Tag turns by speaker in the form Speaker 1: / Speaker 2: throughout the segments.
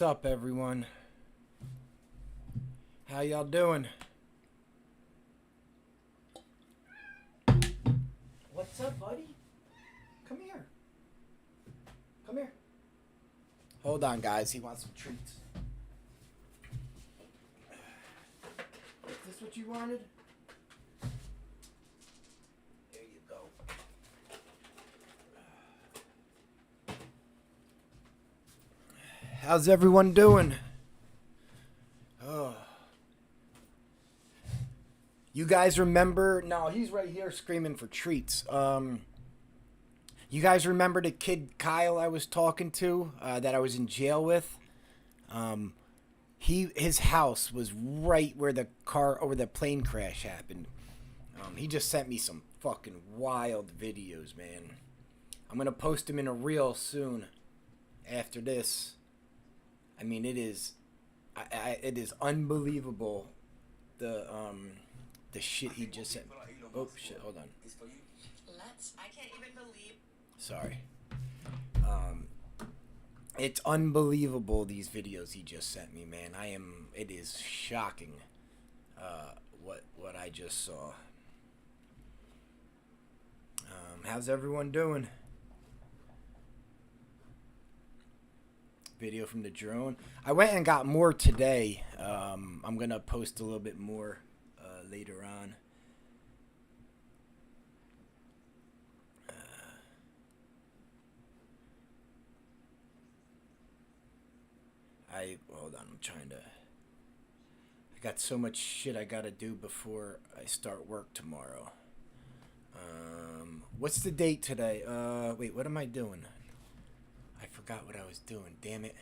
Speaker 1: What's up, everyone? How y'all doing? What's up, buddy? Come here. Come here. Hold on, guys. He wants some treats. Is this what you wanted? There you go. How's everyone doing? Oh. You guys remember? No, he's right here screaming for treats. You guys remember the kid Kyle I was talking to that I was in jail with? His house was right where the plane crash happened. He just sent me some fucking wild videos, man. I'm gonna post them in a reel soon. After this, I mean, it is unbelievable. The shit he just sent. Oh shit! Hold on.
Speaker 2: I can't even believe.
Speaker 1: Sorry. It's unbelievable, these videos he just sent me, man. It is shocking, what I just saw. How's everyone doing? Video from the drone. I went and got more today. I'm gonna post a little bit more, later on. Hold on, I got so much shit I gotta do before I start work tomorrow. What's the date today? Wait, what am I doing? I forgot what I was doing, damn it.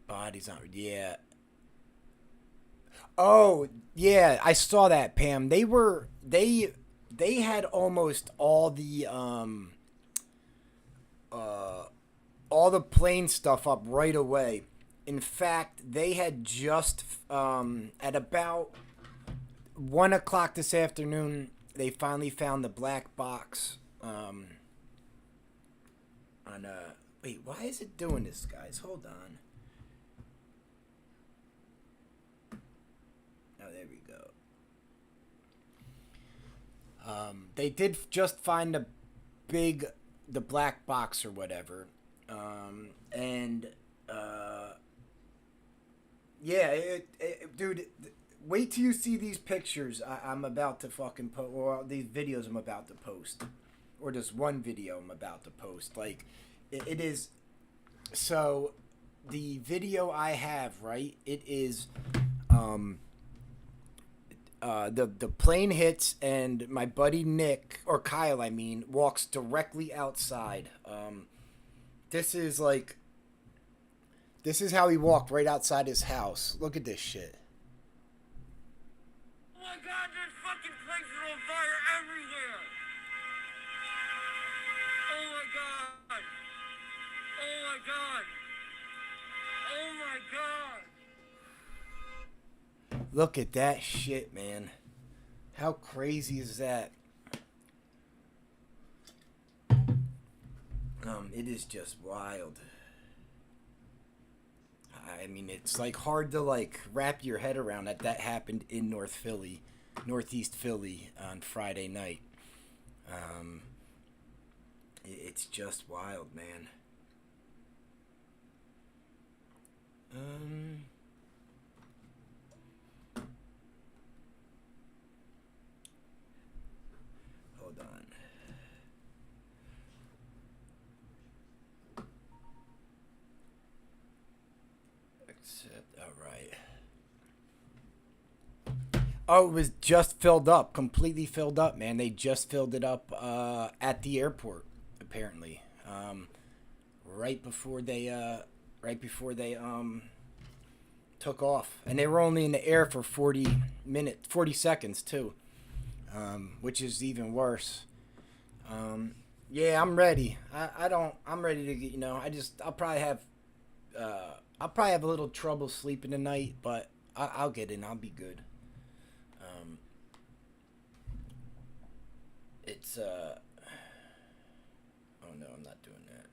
Speaker 1: Bodies on, yeah. Oh, yeah, I saw that, Pam. They had almost all the plane stuff up right away. In fact, they had just at about 1 o'clock this afternoon, they finally found the black box. Wait, why is it doing this, guys? Hold on. Oh, there we go. They did just find the black box or whatever. Yeah, dude, wait till you see these pictures I'm about to fucking post, or these videos I'm about to post, or just one video I'm about to post. Like, it is. So, the video I have, right? It is, the plane hits and my buddy Nick, or Kyle, I mean, walks directly outside. This is how he walked right outside his house. Look at this shit.
Speaker 3: Oh my god, there's fucking places on fire everywhere! Oh my god! Oh my god! Oh my god!
Speaker 1: Look at that shit, man. How crazy is that? It is just wild. I mean, it's like hard to wrap your head around that happened in Northeast Philly on Friday night. It's just wild, man. Hold on. Alright. Oh, it was just filled up. Completely filled up, man. They just filled it up at the airport, apparently. Right before they took off. And they were only in the air for 40 seconds too. Which is even worse. Yeah, I'm ready. I'm ready to get, I'll probably have a little trouble sleeping tonight, but I'll get in. I'll be good. It's oh no, I'm not doing that.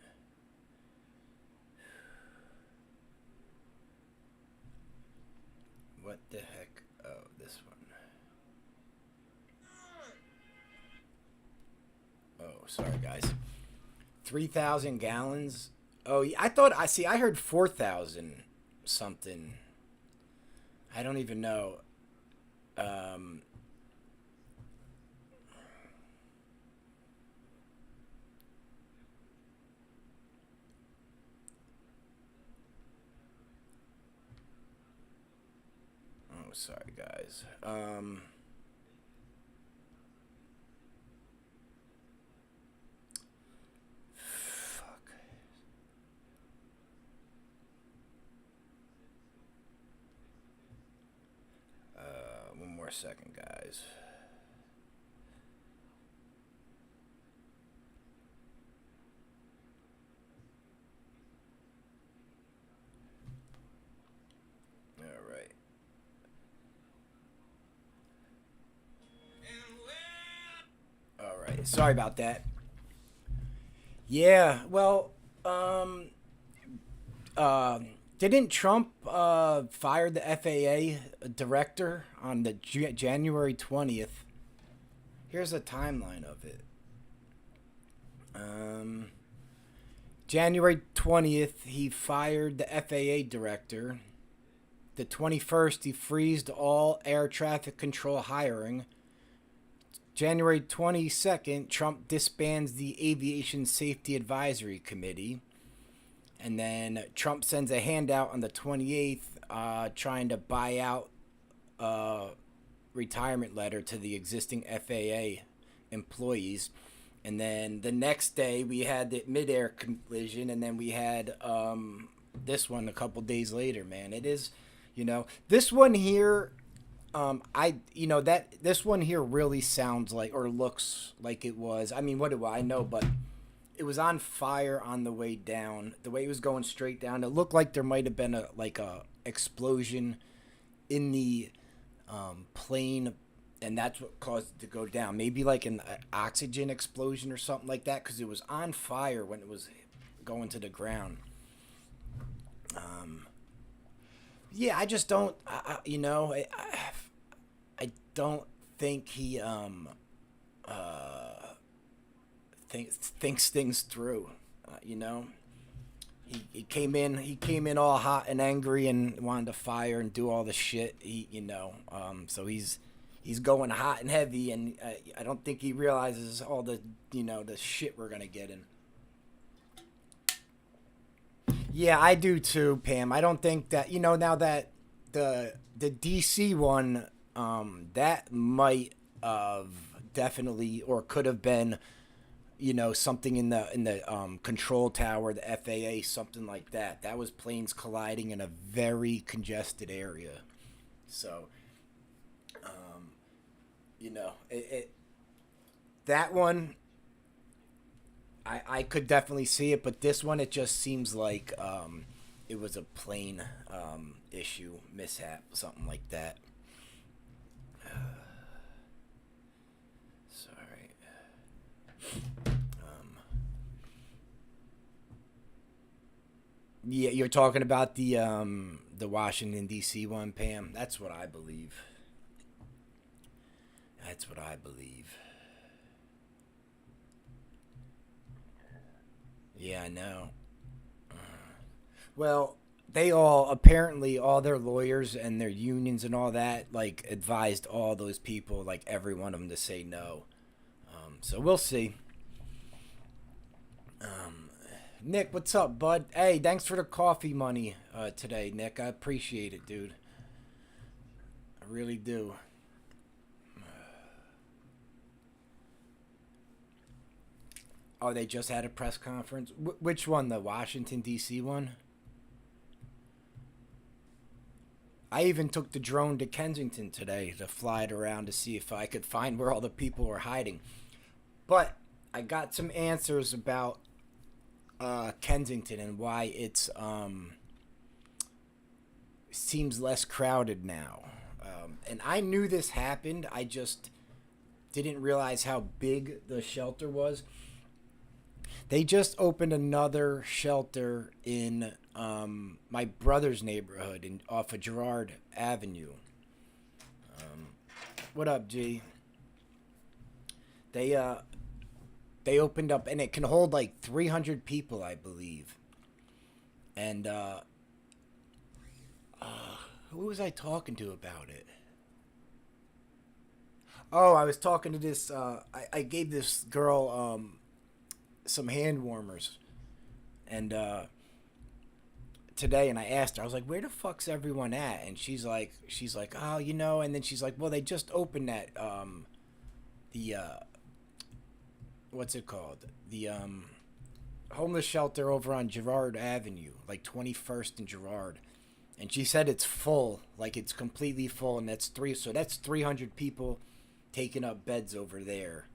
Speaker 1: What the heck? Oh, this one. Oh, sorry, guys. 3,000 gallons. Oh, I thought I heard 4,000 something. I don't even know. Um, oh, sorry, guys. Fuck. One more second, guys. All right. All right. Sorry about that. Yeah. Well, um, didn't Trump fire the FAA director on the January 20th? Here's a timeline of it. Um, January 20th, he fired the FAA director. The 21st, he freezed all air traffic control hiring. January 22nd, Trump disbands the Aviation Safety Advisory Committee. And then Trump sends a handout on the 28th trying to buy out a retirement letter to the existing FAA employees. And then the next day, we had the midair collision, and then we had this one a couple days later, man. It is, this one here, this one here really sounds like, or looks like it was, I mean, what do I know, but it was on fire on the way down. The way it was going straight down, it looked like there might have been a explosion in the plane, and that's what caused it to go down. Maybe like an oxygen explosion or something like that, because it was on fire when it was going to the ground. Yeah, I just don't, I don't think he thinks things through. He came in all hot and angry and wanted to fire and do all the shit. So he's going hot and heavy, and I don't think he realizes all the the shit we're gonna get in. Yeah, I do too, Pam. I don't think that now that the DC one, that might have definitely or could have been, something in the control tower, the FAA, something like that. That was planes colliding in a very congested area. So, that one, I could definitely see it, but this one, it just seems like it was a plane issue, mishap, something like that. Sorry. Yeah, you're talking about the Washington D.C. one, Pam. That's what I believe. That's what I believe. Yeah, I know. Well, they apparently all their lawyers and their unions and all that advised all those people, every one of them, to say no. So we'll see. Nick, what's up, bud? Hey, thanks for the coffee money today, Nick. I appreciate it, dude. I really do. Oh, they just had a press conference? Which one? The Washington, D.C. one? I even took the drone to Kensington today to fly it around to see if I could find where all the people were hiding. But I got some answers about Kensington and why it's seems less crowded now. And I knew this happened. I just didn't realize how big the shelter was. They just opened another shelter in my brother's neighborhood off of Girard Avenue. What up, G? They uh they opened up and it can hold like 300 people, I believe. And who was I talking to about it? Oh, I was talking to this. I gave this girl some hand warmers, and today, and I asked her, I was like, "Where the fuck's everyone at?" And she's like, "Oh, you know," and then she's like, "Well, they just opened that the what's it called? The homeless shelter over on Girard Avenue, like 21st and Girard." And she said it's full, like it's completely full, and that's 300 people taking up beds over there.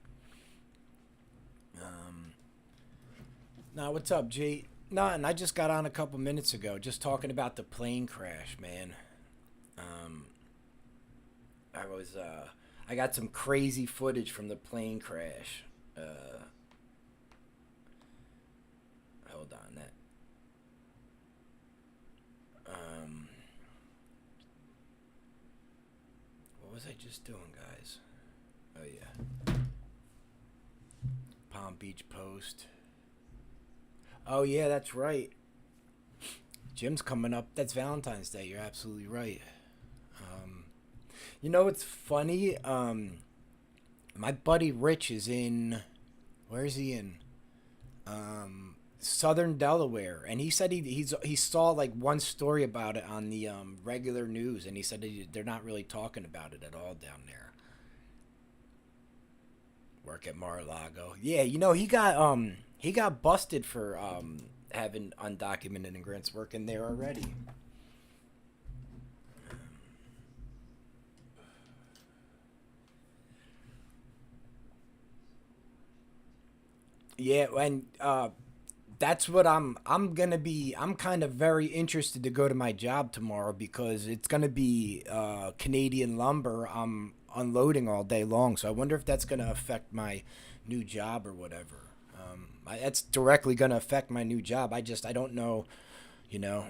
Speaker 1: Nah, what's up, G? Nah, and I just got on a couple minutes ago, just talking about the plane crash, man. Um, I got some crazy footage from the plane crash. Hold on, that. Um, what was I just doing, guys? Oh yeah, Palm Beach Post. Oh yeah, that's right. Jim's coming up. That's Valentine's Day. You're absolutely right. Um, you know what's funny? My buddy Rich is in. Where is he in? Southern Delaware, and he said he saw like one story about it on the regular news, and he said they're not really talking about it at all down there. Work at Mar-a-Lago. Yeah, you know he got busted for having undocumented immigrants working there already. Yeah, and that's what I'm gonna be. I'm kind of very interested to go to my job tomorrow because it's gonna be Canadian lumber. I'm unloading all day long, so I wonder if that's gonna affect my new job or whatever. That's directly gonna affect my new job. I don't know, you know.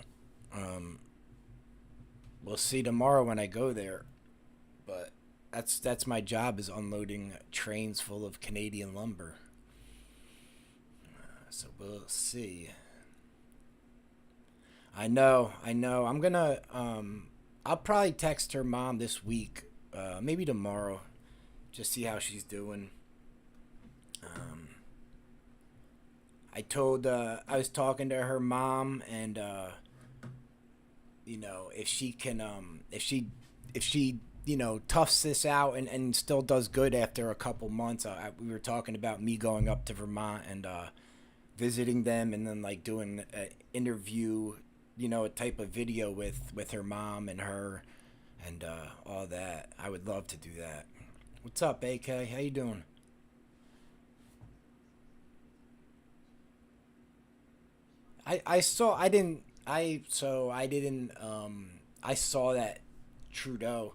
Speaker 1: Um, we'll see tomorrow when I go there, but that's my job is unloading trains full of Canadian lumber. So we'll see. I know. I'll probably text her mom this week, maybe tomorrow, just see how she's doing. Um, I was talking to her mom, and you know, if she toughs this out and still does good after a couple months. We were talking about me going up to Vermont and visiting them, and then like doing an interview, a type of video with her mom and her, and all that. I would love to do that. What's up, AK? How you doing? I saw I didn't I so I didn't I saw that Trudeau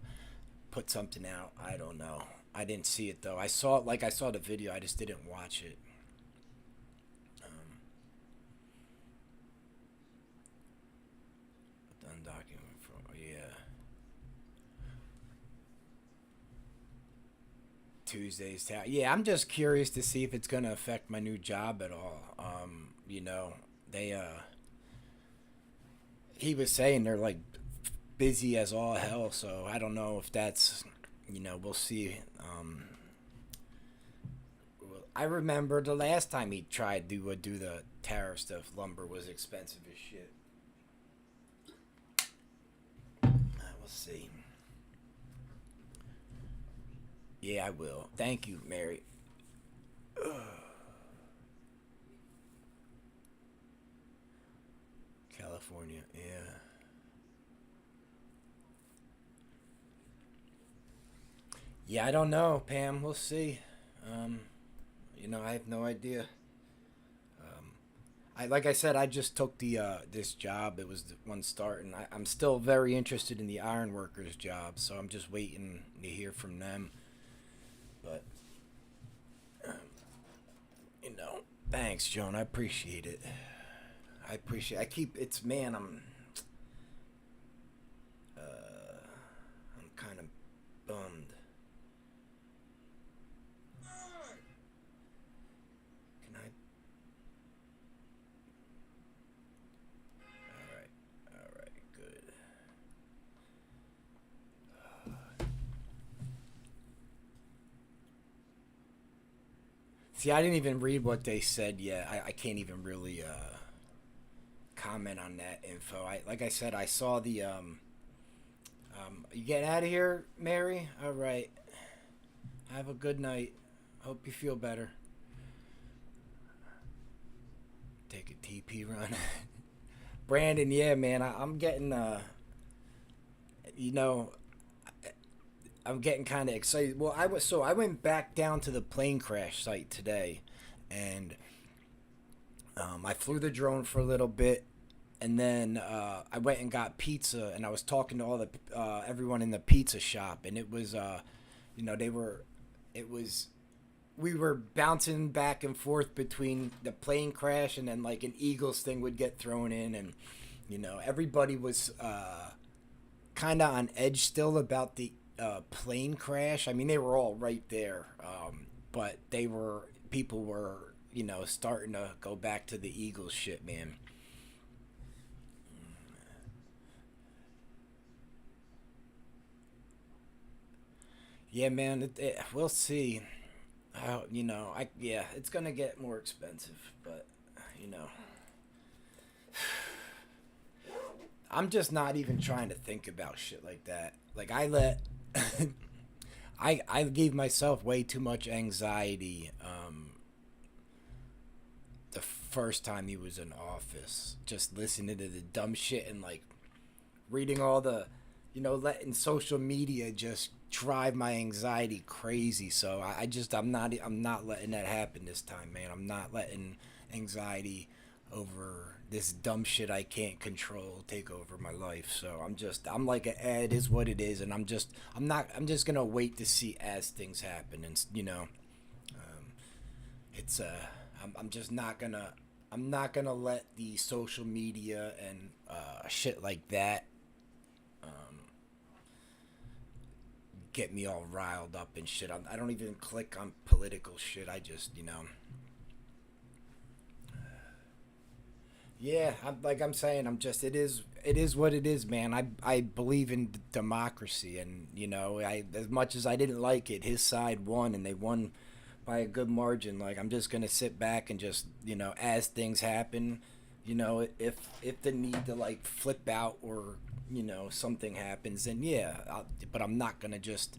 Speaker 1: put something out. I don't know. I didn't see it though. I saw the video. I just didn't watch it. Um, undocumented for yeah. Tuesday's town. Yeah, I'm just curious to see if it's gonna affect my new job at all. They he was saying they're like busy as all hell, so I don't know if that's we'll see. I remember the last time he tried to do the tariff stuff, lumber was expensive as shit. We'll see. Yeah, I will. Thank you, Mary. California, yeah. Yeah, I don't know, Pam. We'll see. Um, I have no idea. I like I said, I just took the this job. It was the one start, and I'm still very interested in the iron workers job. So I'm just waiting to hear from them. But um, you know, Thanks, Joan. I appreciate it. I keep. It's man. I'm kind of bummed. Can I? All right. All right. Good. See, I didn't even read what they said yet. I can't even really comment on that info. Like I said, I saw the you getting out of here, Mary? All right. Have a good night. Hope you feel better. Take a TP run. Brandon, yeah, man, I'm getting you know, I'm getting kind of excited. Well, I went back down to the plane crash site today, and I flew the drone for a little bit, and then I went and got pizza, and I was talking to all the everyone in the pizza shop, and it was it was we were bouncing back and forth between the plane crash and then like an Eagles thing would get thrown in, and everybody was kind of on edge still about the plane crash. I mean, they were all right there, but people were starting to go back to the Eagles shit, man. Yeah, man. We'll see. It's gonna get more expensive, but you know, I'm just not even trying to think about shit like that. Like I gave myself way too much anxiety the first time he was in office, just listening to the dumb shit and like reading all the, letting social media just drive my anxiety crazy. So I'm not letting that happen this time, man. I'm not letting anxiety over this dumb shit I can't control take over my life. So I'm like it is what it is, and I'm just gonna wait to see as things happen, and it's I'm just not gonna I'm not gonna let the social media and shit like that get me all riled up and shit. I don't even click on political shit. I just yeah, I'm saying, it is what it is, man. I believe in democracy, and I, as much as I didn't like it, his side won, and they won by a good margin. Like, I'm just gonna sit back and just as things happen, if the need to like flip out or something happens, then yeah. But I'm not gonna just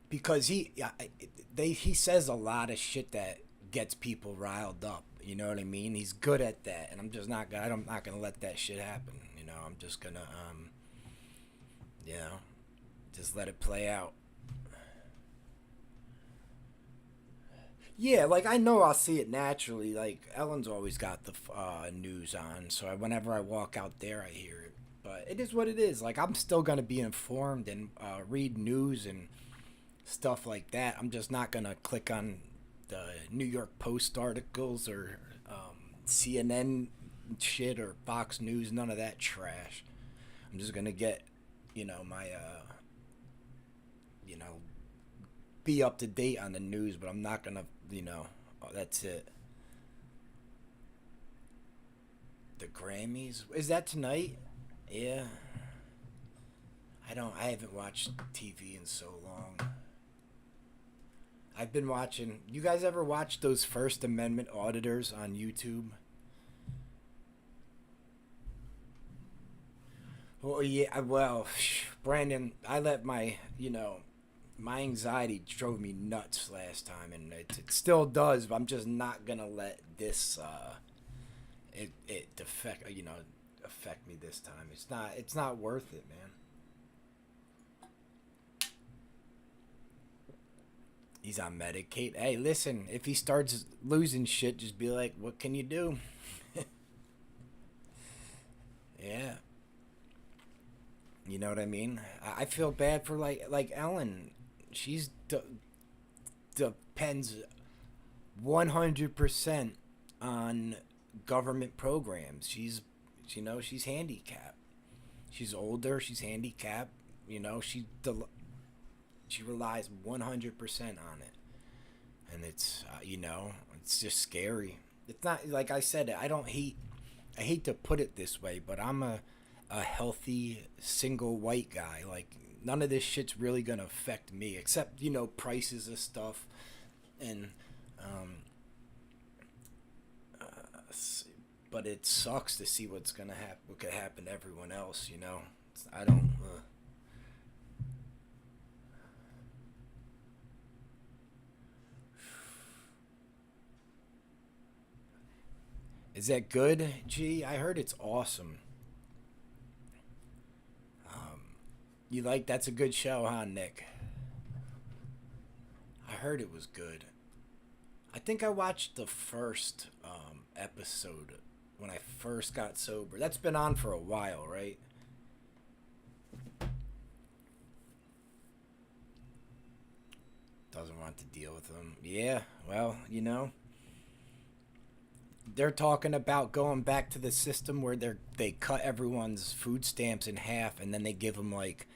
Speaker 1: because he says a lot of shit that gets people riled up. You know what I mean? He's good at that, and I'm not gonna let that shit happen. I'm just gonna just let it play out. Yeah, like I know I'll see it naturally. Like Ellen's always got the news on, so whenever I walk out there, I hear it. But it is what it is. Like I'm still gonna be informed and read news and stuff like that. I'm just not gonna click on the New York Post articles or CNN shit or Fox News. None of that trash. I'm just gonna get my you know be up to date on the news, but I'm not gonna that's it. The Grammys, is that tonight? Yeah. I haven't watched TV in so long. I've been watching. You guys ever watch those First Amendment auditors on YouTube? Well, yeah. Well, Brandon, I let my anxiety drove me nuts last time, and it still does. But I'm just not gonna let this it affect me this time. It's not worth it, man. He's on Medicaid. Hey, listen, if he starts losing shit, just be like, what can you do? Yeah. You know what I mean? I feel bad for like Ellen. She's depends 100% on government programs. She's handicapped. She's older. She's handicapped. She relies 100% on it, and it's just scary. It's not like I said. I hate to put it this way, but I'm a healthy single white guy. Like none of this shit's really gonna affect me, except prices of stuff, and but it sucks to see what's gonna happen. What could happen to everyone else. I don't. Is that good, G? I heard it's awesome. You like that's a good show, huh, Nick? I heard it was good. I think I watched the first episode when I first got sober. That's been on for a while, right? Doesn't want to deal with them. Yeah, well, they're talking about going back to the system where they cut everyone's food stamps in half and then they give them like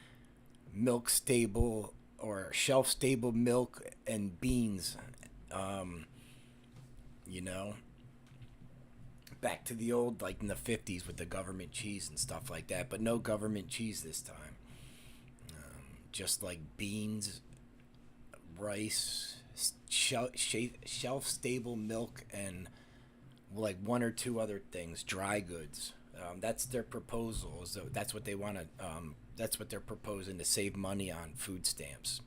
Speaker 1: milk stable or shelf stable milk and beans. You know, back to the old like in the 50s with the government cheese and stuff like that, but no government cheese this time. Just like beans, rice, shelf stable milk, and like one or two other things, dry goods. That's their proposal. So that's what they want to. That's what they're proposing to save money on food stamps.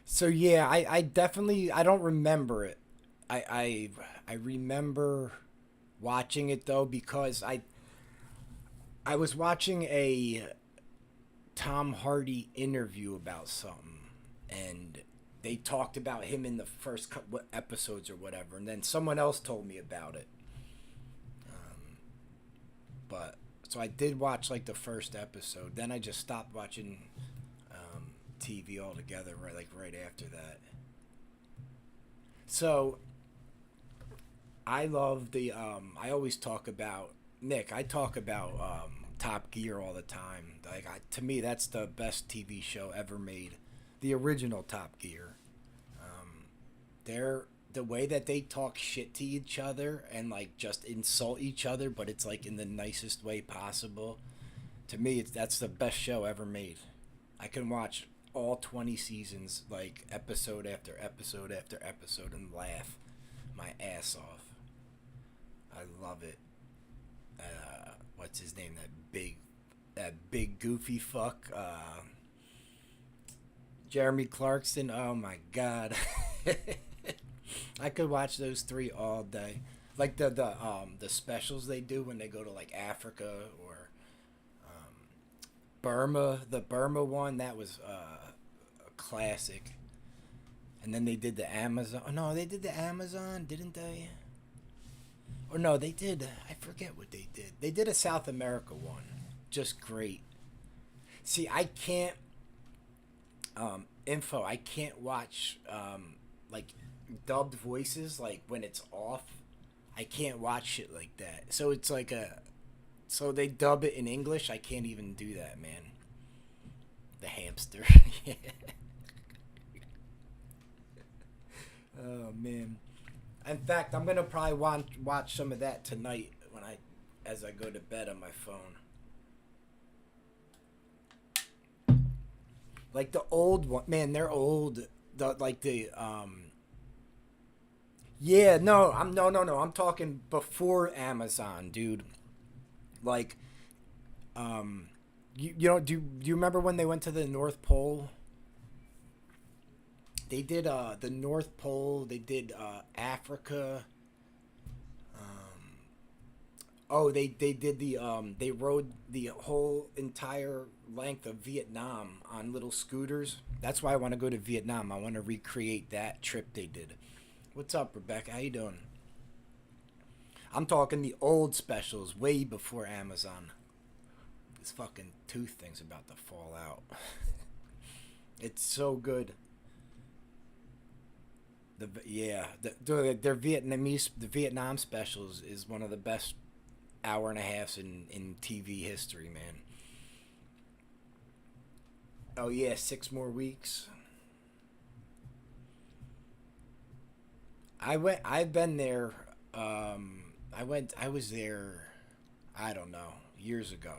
Speaker 1: So yeah, I definitely I don't remember it. I remember watching it though because I was watching a Tom Hardy interview about something, and they talked about him in the first couple episodes or whatever, and then someone else told me about it. But so I did watch like the first episode. Then I just stopped watching TV altogether. Right after that. So I love the. I always talk about Nick. I talk about Top Gear all the time. To me, that's the best TV show ever made. The original Top Gear. They're the way that they talk shit to each other and like just insult each other, but it's like in the nicest way possible. To me, that's the best show ever made. I can watch all 20 seasons, like episode after episode after episode, and laugh my ass off. I love it. What's his name? That big goofy fuck. Jeremy Clarkson. Oh my god. I could watch those three all day. Like the specials they do when they go to like Africa or Burma. The Burma one, that was a classic. And then they did the Amazon. Oh, no, they did the Amazon, didn't they? Or no, they did. I forget what they did. They did a South America one. Just great. See, I can't I can't watch like dubbed voices like when it's off. I can't watch shit like that. So it's like so they dub it in English. I can't even do that, man. The hamster. Oh man. In fact, I'm gonna probably watch some of that tonight as I go to bed on my phone. Like the old one, man. They're old. Yeah, no, no. I'm talking before Amazon, dude. Like, do you remember when they went to the North Pole? They did the North Pole. They did Africa. They did they rode the whole entire length of Vietnam on little scooters. That's why I want to go to Vietnam. I want to recreate that trip they did. What's up, Rebecca? How you doing? I'm talking the old specials, way before Amazon. This fucking tooth thing's about to fall out. It's so good. Their the Vietnam specials is one of the best hour and a halves in TV history, man. Oh yeah, 6 more weeks. I've been there. I was there. I don't know, years ago.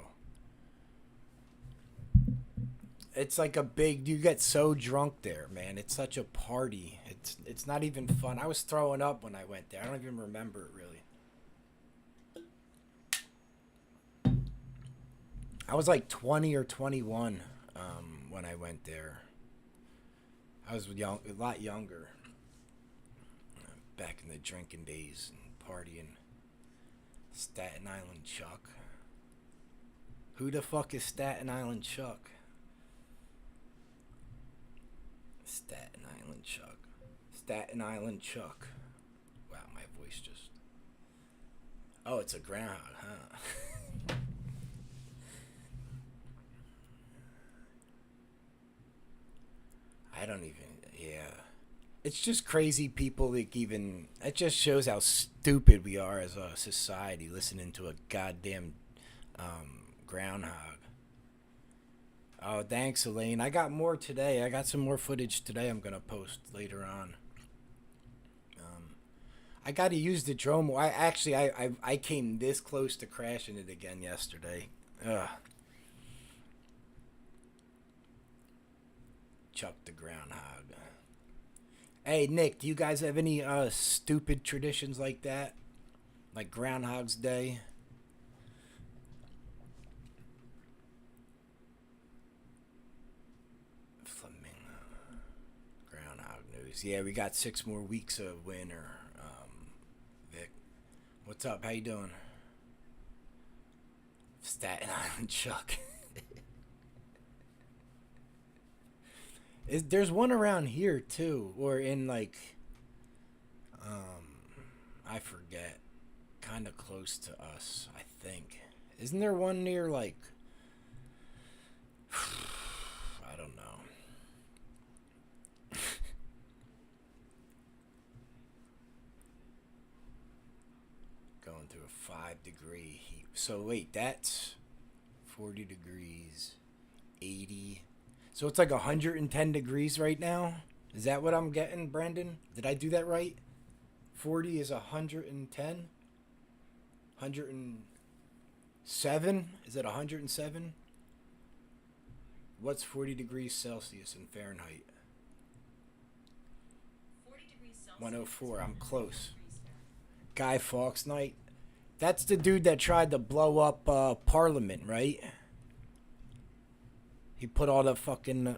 Speaker 1: It's like a big. You get so drunk there, man. It's such a party. It's not even fun. I was throwing up when I went there. I don't even remember it really. I was like 20 or 21 when I went there. I was young, a lot younger. Back in the drinking days and partying. Staten Island Chuck. Who the fuck is Staten Island Chuck? Staten Island Chuck. Staten Island Chuck. Wow, my voice just... Oh, it's a groundhog, huh? I don't even... Yeah. It's just crazy people like even... It just shows how stupid we are as a society listening to a goddamn groundhog. Oh, thanks, Elaine. I got more today. I got some more footage today I'm going to post later on. I got to use the drone more. I came this close to crashing it again yesterday. Ugh. Chuck the groundhog. Hey, Nick, do you guys have any stupid traditions like that? Like Groundhog's Day? Groundhog news. Yeah, we got 6 more weeks of winter. Vic, what's up? How you doing? Staten Island Chuck. There's one around here too, or in like, I forget, kind of close to us, I think. Isn't there one near like? I don't know. Going through a 5-degree heat. So wait, that's 40 degrees, 80. So it's like 110 degrees right now. Is that what I'm getting, Brandon? Did I do that right? 40 is 110? 107? Is it 107? What's 40 degrees Celsius in Fahrenheit?
Speaker 2: 40 degrees Celsius.
Speaker 1: 104. I'm close. Guy Fawkes night. That's the dude that tried to blow up Parliament, right? He put all the fucking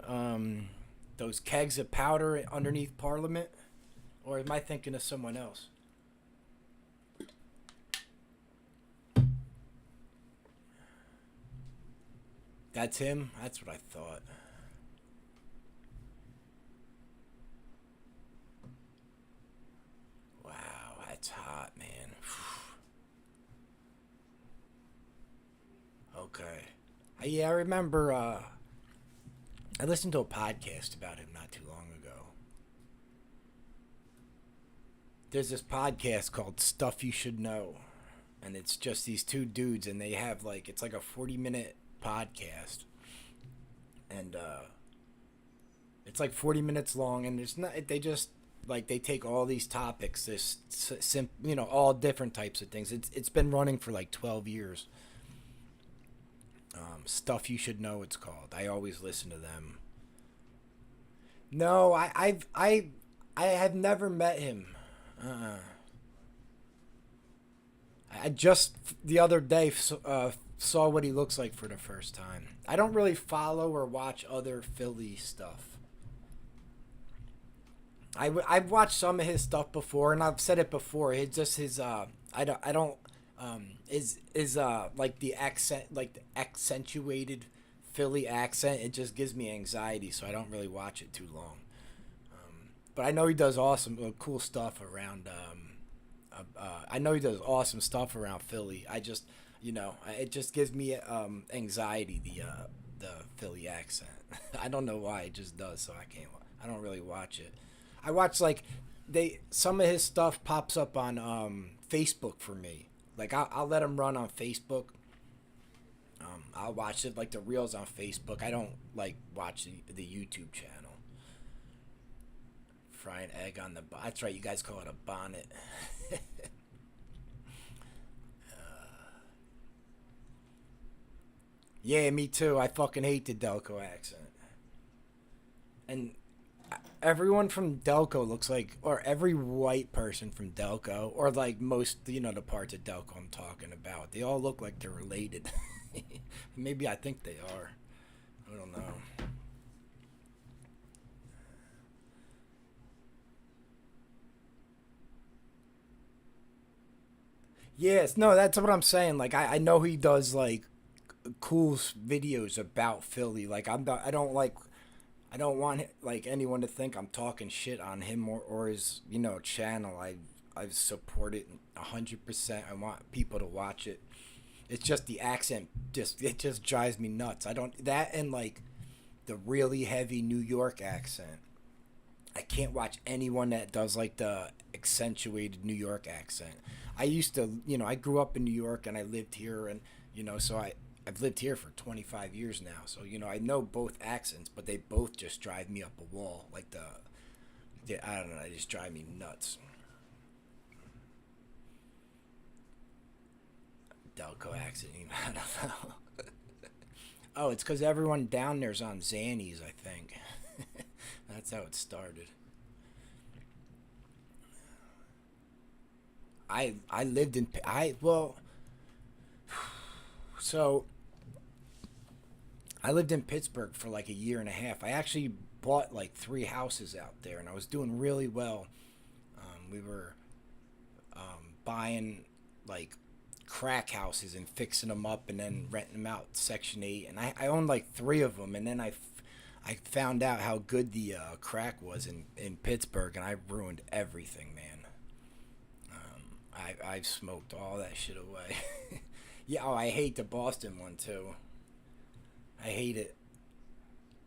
Speaker 1: those kegs of powder underneath Parliament, or am I thinking of someone else? That's him. That's what I thought. Wow, that's hot, man. Okay. Yeah, I remember. I listened to a podcast about him not too long ago. There's this podcast called Stuff You Should Know. And it's just these two dudes, and they have like, it's like a 40-minute podcast. And it's like 40 minutes long, and there's not, they just, like, they take all these topics, all different types of things. It's been running for like 12 years. Stuff You Should Know, it's called. I always listen to them. No, I have never met him. I just the other day saw what he looks like for the first time. I don't really follow or watch other Philly stuff. I've watched some of his stuff before, and I've said it before. It's just his I don't is like the accent, like the accentuated Philly accent. It just gives me anxiety, so I don't really watch it too long. But I know he does awesome, cool stuff around. I know he does awesome stuff around Philly. I just, it just gives me anxiety, the Philly accent. I don't know why, it just does. So I don't really watch it. I watch like they some of his stuff pops up on Facebook for me. Like I'll let him run on Facebook. I'll watch it like the reels on Facebook. I don't like watch the YouTube channel. Frying egg on the that's right. You guys call it a bonnet. Yeah, me too. I fucking hate the Delco accent. And everyone from Delco looks like, or every white person from Delco, or like most, the parts of Delco I'm talking about, they all look like they're related. Maybe I think they are. I don't know. Yes, no, that's what I'm saying. Like, I know he does like cool videos about Philly. Like, I don't like I don't want like anyone to think I'm talking shit on him or his channel. I support it 100%. I want people to watch it. It's just the accent. It just drives me nuts. I don't that and like the really heavy New York accent. I can't watch anyone that does like the accentuated New York accent. I used to, I grew up in New York and I lived here and so I've lived here for 25 years now. So, I know both accents, but they both just drive me up a wall. Like I don't know, they just drive me nuts. Delco accent, I don't know. Oh, it's because everyone down there's on Xannies, I think. That's how it started. I lived in so I lived in Pittsburgh for like a year and a half. I actually bought like 3 houses out there, and I was doing really well. We were buying like crack houses and fixing them up and then renting them out Section 8. And I owned like 3 of them, and then I found out how good the crack was in Pittsburgh, and I ruined everything, man. I smoked all that shit away. Yeah, oh, I hate the Boston one too. I hate it.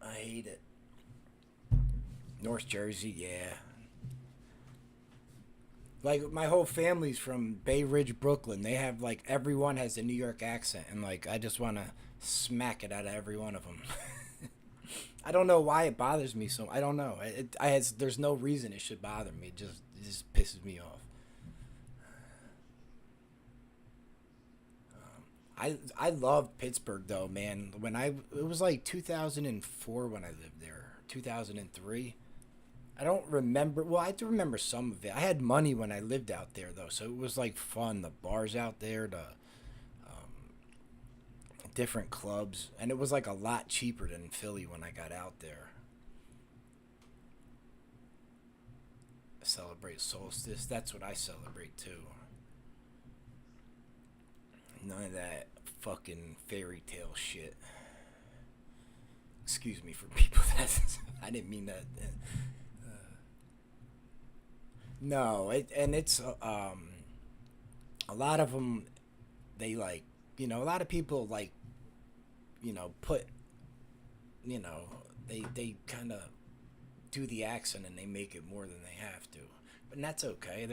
Speaker 1: I hate it. North Jersey, yeah. Like my whole family's from Bay Ridge, Brooklyn. They have like everyone has a New York accent, and like I just want to smack it out of every one of them. I don't know why it bothers me so. I don't know. There's no reason it should bother me. It just pisses me off. I love Pittsburgh though, man. It was like 2004 when I lived there. 2003. I don't remember. Well, I do remember some of it. I had money when I lived out there though, so it was like fun. The bars out there, the different clubs, and it was like a lot cheaper than Philly when I got out there. Celebrate solstice. That's what I celebrate too. None of that fucking fairy tale shit. Excuse me for people that I didn't mean that. No, it's a lot of them. They like a lot of people like put they kind of do the accent and they make it more than they have to, but that's okay.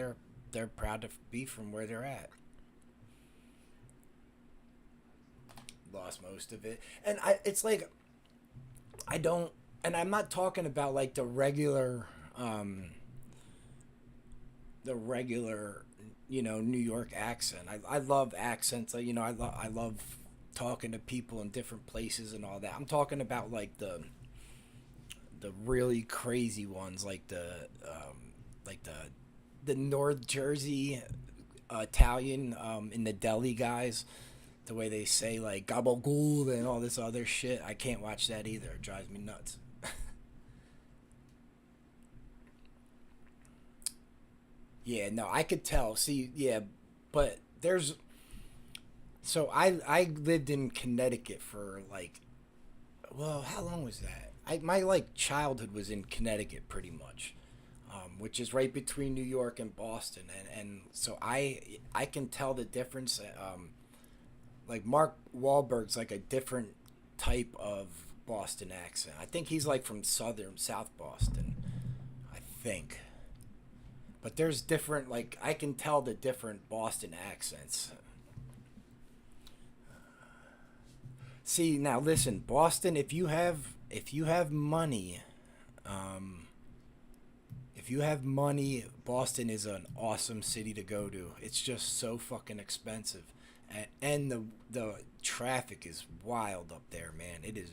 Speaker 1: They're proud to be from where they're at. Lost most of it, and it's like I don't, and I'm not talking about like the regular New York accent. I love accents. I love talking to people in different places and all that. I'm talking about like the really crazy ones, like the North Jersey Italian in the deli guys. The way they say like gabagool and all this other shit, I can't watch that either. It drives me nuts. Yeah, no, I could tell. See, yeah, but there's so I lived in Connecticut for like, well, how long was that? My like childhood was in Connecticut pretty much, which is right between New York and Boston, and so I can tell the difference. Like Mark Wahlberg's like a different type of Boston accent. I think he's like from South Boston. I think. But there's different, like, I can tell the different Boston accents. See, now listen, Boston, if you have money, um if you have money, Boston is an awesome city to go to. It's just so fucking expensive. And the traffic is wild up there, man. It is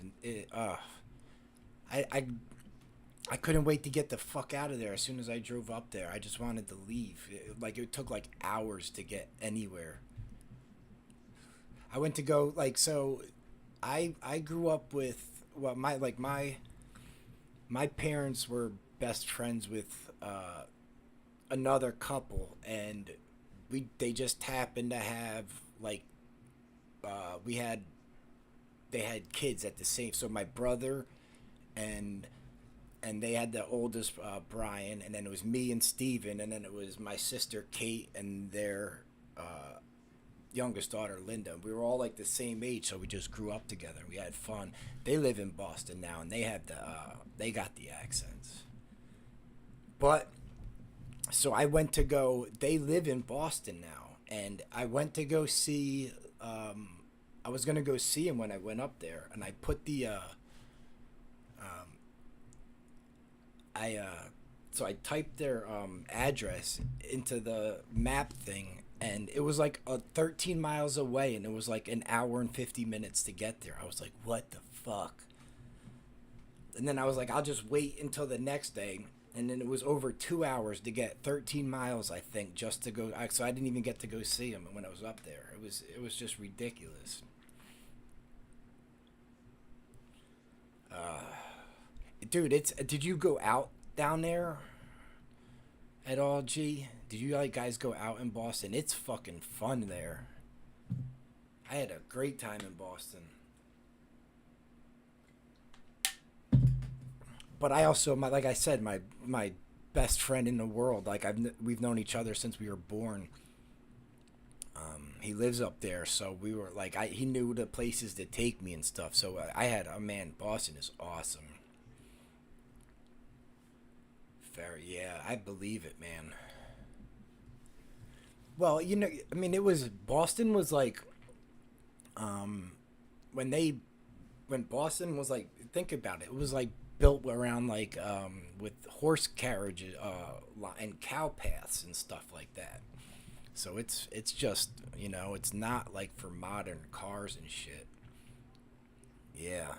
Speaker 1: I I I couldn't wait to get the fuck out of there as soon as I drove up there. I just wanted to leave. It took like hours to get anywhere. I went to go like so I grew up with well my parents were best friends with another couple, and they just happened to have like we had they had kids at the same, so my brother and they had the oldest Brian, and then it was me and Steven, and then it was my sister Kate and their youngest daughter Linda. We were all like the same age, so we just grew up together. We had fun. They live in Boston now, and they got the accents. But so I went to go. They live in Boston now, and I went to go see. I was gonna go see him when I went up there, and I put the. So I typed their address into the map thing, and it was like 13 miles away, and it was like an hour and 50 minutes to get there. I was like, what the fuck? And then I was like, I'll just wait until the next day. And then it was over 2 hours to get 13 miles, I think, just to go. So I didn't even get to go see him when I was up there. It was just ridiculous. Dude, did you go out down there at all, G? Did you like guys go out in Boston? It's fucking fun there. I had a great time in Boston. But I also, like I said, my best friend in the world. Like we've known each other since we were born. He lives up there, so we were like, he knew the places to take me and stuff. So I had man, Boston is awesome. Yeah, I believe it, man. Well, I mean, Boston was like, um, when they, when Boston was like, think about it, it was like built around like, with horse carriages, and cow paths and stuff like that. So it's just, it's not like for modern cars and shit. Yeah.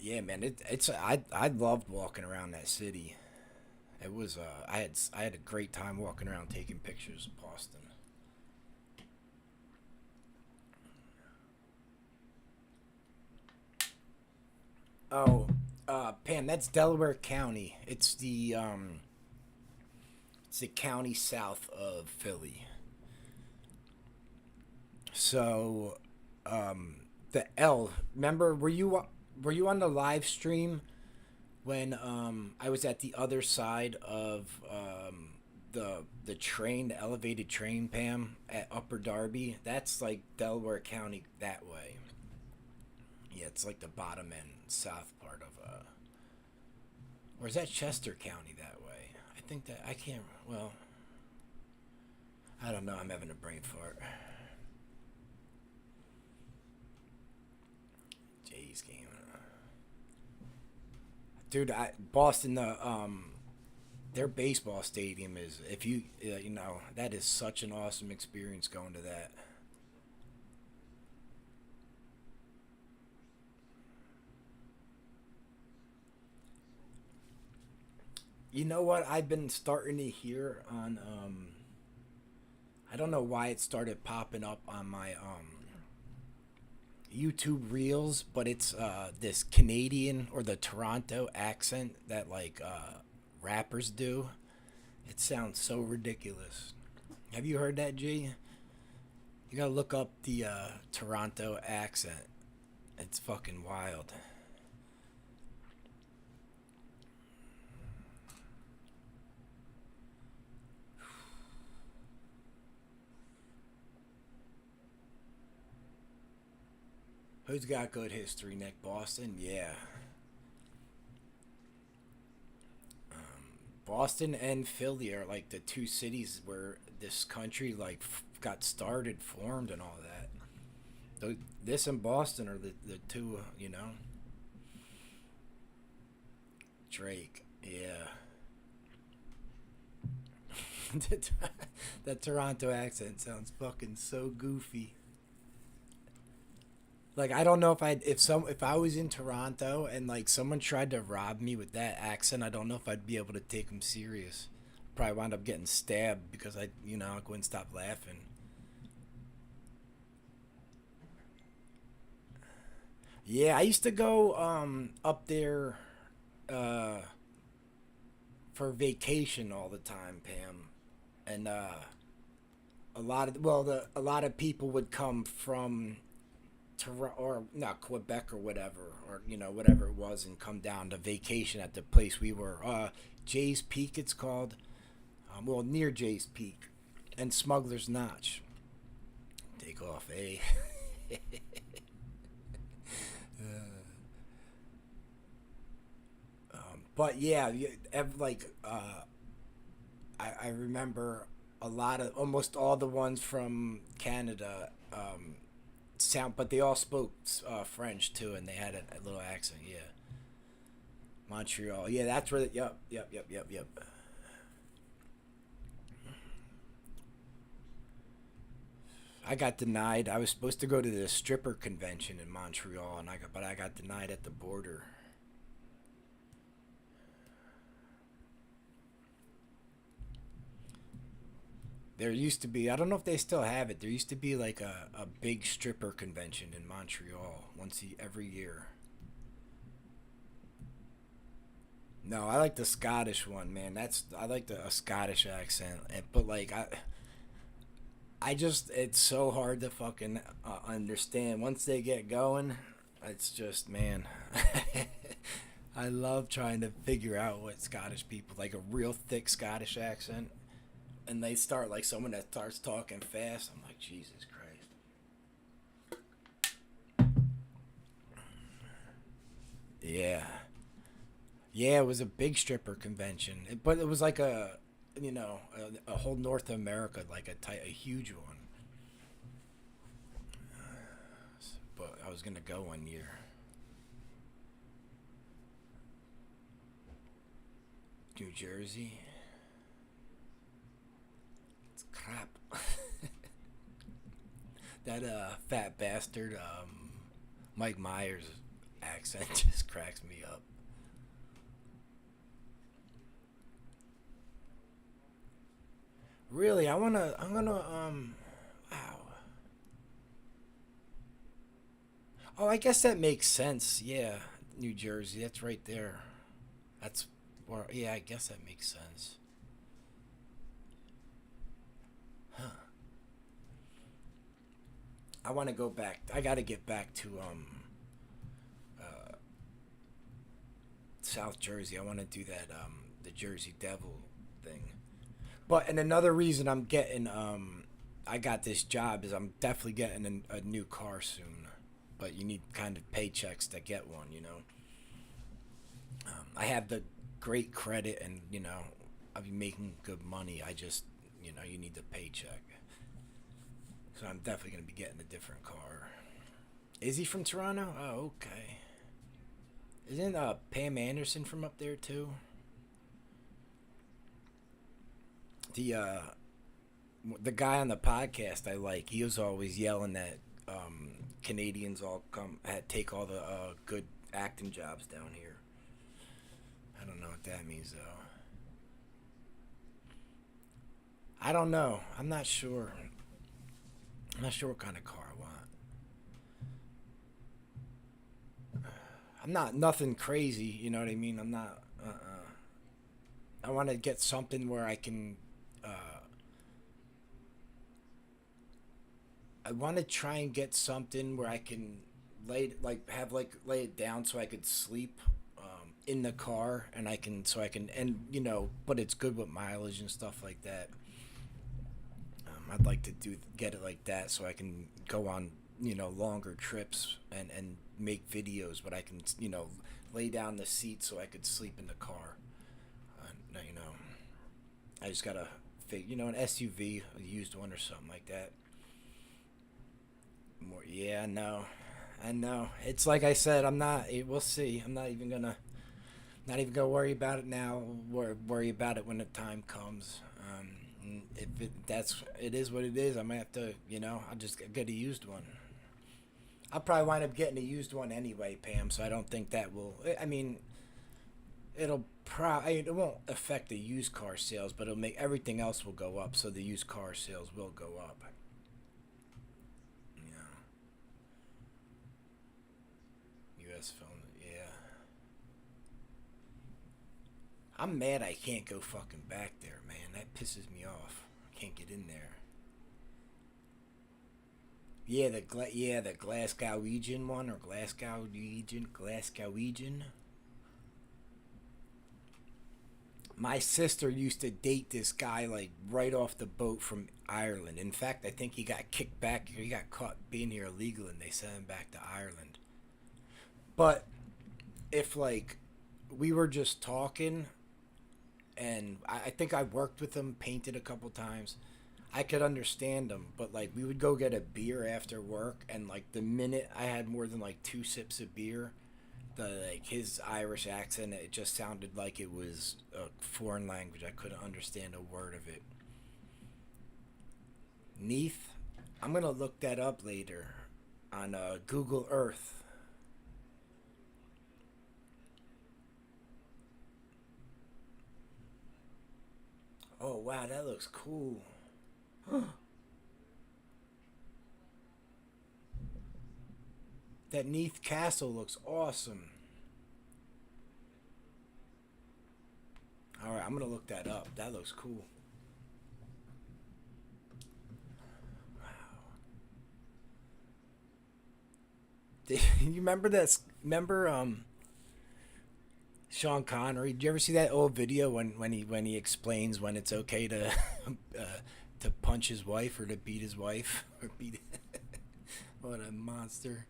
Speaker 1: Yeah, man, I loved walking around that city. It was I had a great time walking around taking pictures of Boston. Oh, Pam, that's Delaware County. It's the county south of Philly. So, the L. Remember, were you on the live stream when I was at the other side of the train, the elevated train, Pam, at Upper Darby? That's like Delaware County that way. Yeah, it's like the bottom end south part of or is that Chester County that way? I think that I can't. Well, I don't know. I'm having a brain fart. Jays game. Dude, Boston, their baseball stadium is, if that is such an awesome experience going to that. You know what I've been starting to hear on, I don't know why it started popping up on my YouTube Reels, but it's this Canadian or the Toronto accent that like rappers do. It sounds so ridiculous. Have you heard that, G? You gotta look up the Toronto accent. It's fucking wild. Who's got good history, Nick? Boston? Yeah. Boston and Philly are like the two cities where this country like got started, formed, and all that. This and Boston are the two, you know. Drake, yeah. That Toronto accent sounds fucking so goofy. Like I don't know if I was in Toronto and like someone tried to rob me with that accent, I don't know if I'd be able to take them serious. Probably wind up getting stabbed because I couldn't stop laughing. Yeah, I used to go up there uh for vacation all the time, Pam. And a lot of people would come from Toronto or not Quebec or whatever, or whatever it was, and come down to vacation at the place we were. Jay's Peak, it's called. Near Jay's Peak, and Smuggler's Notch. Take off, eh? But yeah, I remember a lot of almost all the ones from Canada sound, but they all spoke French too, and they had a little accent. Yeah, Montreal. Yeah, that's where. Yep. I got denied. I was supposed to go to the stripper convention in Montreal, and I got denied at the border. There used to be, I don't know if they still have it. There used to be like a big stripper convention in Montreal every year. No, I like the Scottish one, man. I like a Scottish accent, but like I just it's so hard to fucking understand once they get going. It's just man, I love trying to figure out what Scottish people like a real thick Scottish accent, and they start like someone that starts talking fast. I'm like Jesus Christ. Yeah. Yeah, it was a big stripper convention, but it was like a whole North America, like a huge one. But I was gonna go one year. New Jersey. It's crap. That fat bastard, Mike Myers accent just cracks me up. Really, I'm gonna, wow. Oh, I guess that makes sense. Yeah, New Jersey, that's right there. That's where, yeah, I guess that makes sense. Huh. I want to go back. I got to get back to, uh, South Jersey. I want to do that, the Jersey Devil thing. But, and another reason I got this job is I'm definitely getting a new car soon. But you need kind of paychecks to get one. I have the great credit and, I'll be making good money. I just, you need the paycheck. So I'm definitely going to be getting a different car. Is he from Toronto? Oh, okay. Isn't Pam Anderson from up there too? The the guy on the podcast I like, he was always yelling that Canadians all take all the good acting jobs down here. I don't know what that means though. I don't know. I'm not sure. I'm not sure what kind of car I want. I'm not nothing crazy. You know what I mean? I'm not. I want to get something where I can. I want to try and get something where I can lay it down so I could sleep in the car, and but it's good with mileage and stuff like that. I'd like to get it like that so I can go on longer trips and make videos, but I can lay down the seat so I could sleep in the car. I just gotta an SUV, a used one or something like that. More, yeah, I know. It's like I said, I'm not. We'll see. I'm not even gonna worry about it now. Worry about it when the time comes. If it is what it is. I might have to, I'll just get a used one. I'll probably wind up getting a used one anyway, Pam. So I don't think that will. I mean, it won't affect the used car sales, but it'll make everything else will go up. So the used car sales will go up. Yeah. U.S. film. Yeah. I'm mad I can't go fucking back there, man. That pisses me off. I can't get in there. Yeah, the Glasgowian one or Glasgowian. My sister used to date this guy like right off the boat from Ireland. In fact, I think he got kicked back. He got caught being here illegal, and they sent him back to Ireland. But if like we were just talking, and I think I worked with him, painted a couple times, I could understand him. But like we would go get a beer after work, and like the minute I had more than like 2 sips of beer, his Irish accent, it just sounded like it was a foreign language. I couldn't understand a word of it. Neath, I'm gonna look that up later on Google Earth. Oh wow, that looks cool. That Neath Castle looks awesome. All right, I'm gonna look that up. That looks cool. Wow. You remember that? Remember Sean Connery? Did you ever see that old video when he explains when it's okay to to punch his wife or to beat his wife or beat? What a monster!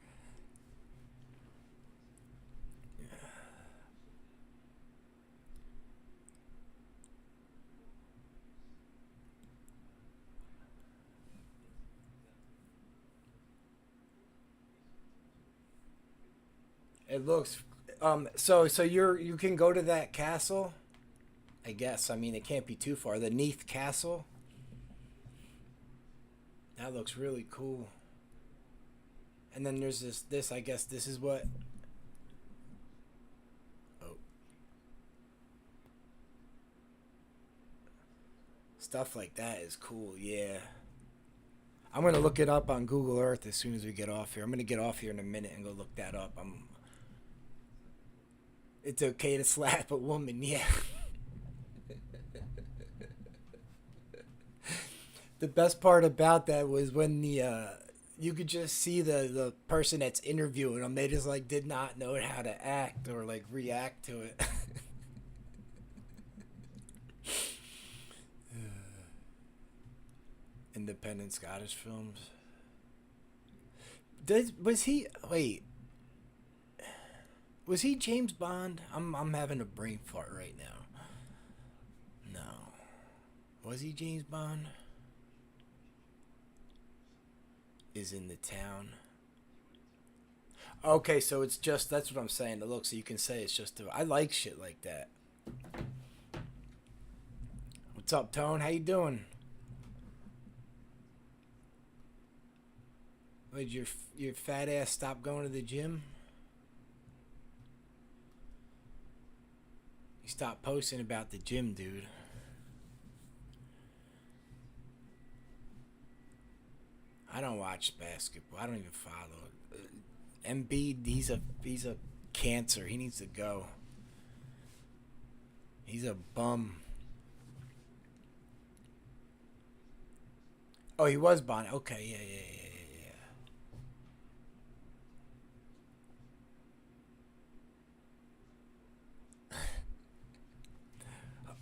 Speaker 1: It looks so you can go to that castle, I guess. I mean, it can't be too far. The Neath Castle. That looks really cool. And then there's this I guess this is what. Oh. Stuff like that is cool. Yeah. I'm going to look it up on Google Earth as soon as we get off here. I'm going to get off here in a minute and go look that up. It's okay to slap a woman, yeah. The best part about that was when you could just see the person that's interviewing them. They just like did not know how to act or like react to it. Independent Scottish films. Was he James Bond? I'm having a brain fart right now. No. Was he James Bond? Is in the town. Okay, so it's just that's what I'm saying. Look, so you can say it's just I like shit like that. What's up, Tone? How you doing? Did your fat ass stop going to the gym? You stopped posting about the gym, dude. I don't watch basketball. I don't even follow it. Embiid, he's a cancer. He needs to go. He's a bum. Oh, he was Bond. Okay, yeah.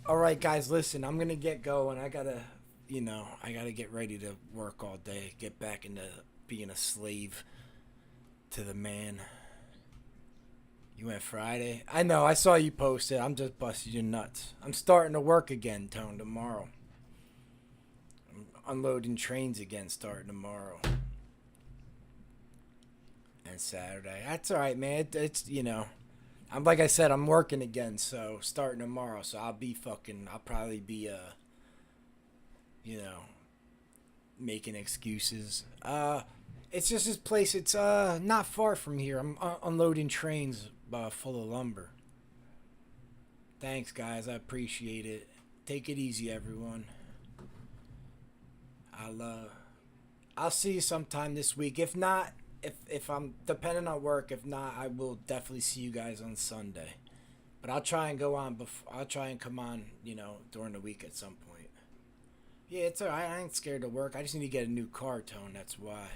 Speaker 1: All right, guys, listen. I'm gonna get going. I gotta get ready to work all day. Get back into being a slave to the man. You went Friday? I know, I saw you post it. I'm just busting your nuts. I'm starting to work again, Tone, tomorrow. I'm unloading trains again starting tomorrow. And Saturday. That's alright, man. It's, you know, I'm like I said, I'm working again, so starting tomorrow. So I'll probably be, you know, making excuses. It's just this place. It's not far from here. I'm unloading trains full of lumber. Thanks, guys. I appreciate it. Take it easy, everyone. I'll see you sometime this week. If not, if I'm depending on work, if not, I will definitely see you guys on Sunday. But I'll try and go on. I'll try and come on, you know, during the week at some point. Yeah, it's alright. I ain't scared to work. I just need to get a new car, Tone. That's why.